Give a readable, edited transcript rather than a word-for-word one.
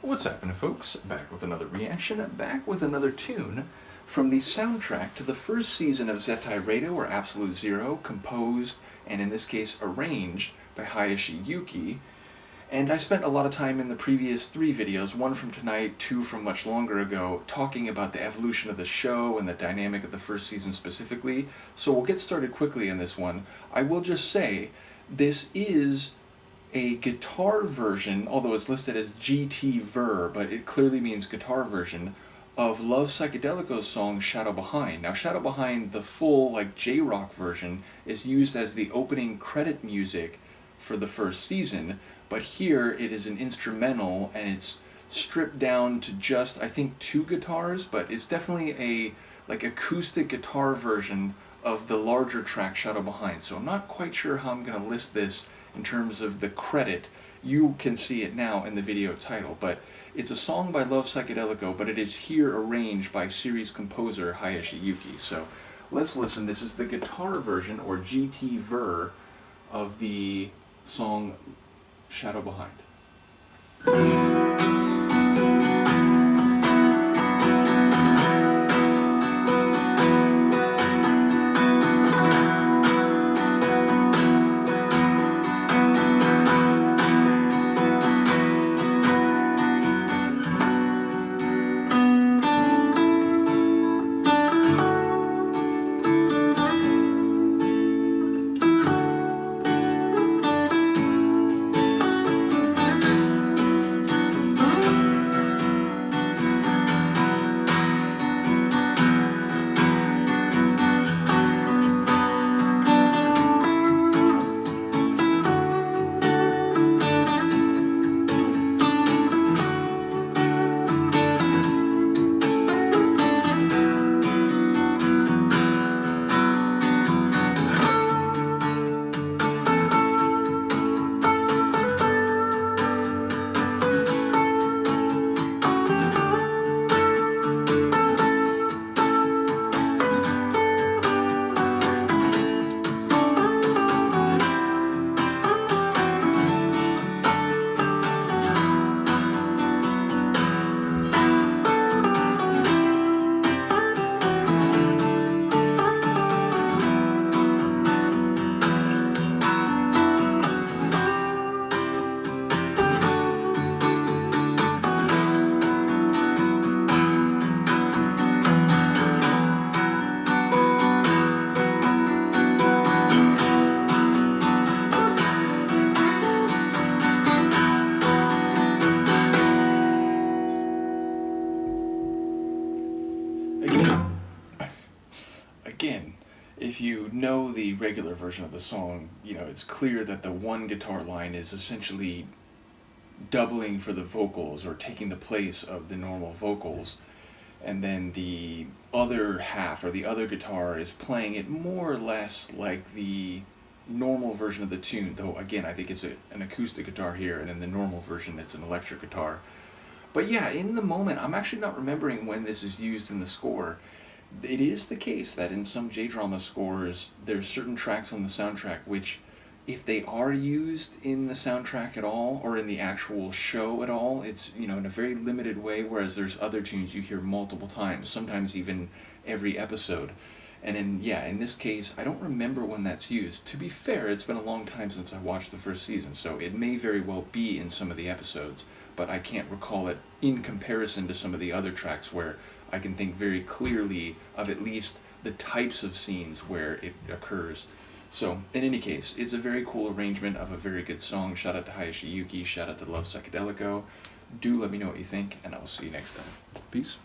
What's happening, folks? Back with another reaction, back with another tune from the soundtrack to the first season of Zettai Reido, or Absolute Zero, composed, and in this case arranged, by Hayashi Yuki. And I spent a lot of time in the previous 3 videos, 1 from tonight, 2 from much longer ago, talking about the evolution of the show and the dynamic of the first season specifically, so we'll get started quickly in this one. I will just say, this is a guitar version, although it's listed as GT Ver, but it clearly means guitar version, of Love Psychedelico's song Shadow Behind. Now, Shadow Behind, the full, J-rock version, is used as the opening credit music for the first season, but here it is an instrumental, and it's stripped down to just, I think, 2 guitars, but it's definitely a, acoustic guitar version of the larger track Shadow Behind. So I'm not quite sure how I'm going to list this in terms of the credit. You can see it now in the video title, but it's a song by Love Psychedelico, but it is here arranged by series composer Hayashi Yuki. So let's listen. This is the guitar version, or GT Ver, of the song Shadow Behind. Again, if you know the regular version of the song, it's clear that the one guitar line is essentially doubling for the vocals, or taking the place of the normal vocals, and then the other half, or the other guitar, is playing it more or less like the normal version of the tune, though again I think it's an acoustic guitar here, and in the normal version it's an electric guitar. But yeah, in the moment, I'm actually not remembering when this is used in the score. It is the case that in some J-drama scores, there's certain tracks on the soundtrack which, if they are used in the soundtrack at all, or in the actual show at all, it's, in a very limited way, whereas there's other tunes you hear multiple times, sometimes even every episode. And in this case, I don't remember when that's used. To be fair, it's been a long time since I watched the first season, so it may very well be in some of the episodes, but I can't recall it in comparison to some of the other tracks where I can think very clearly of at least the types of scenes where it occurs. So, in any case, it's a very cool arrangement of a very good song. Shout out to Hayashi Yuki, shout out to Love Psychedelico. Do let me know what you think, and I'll see you next time. Peace.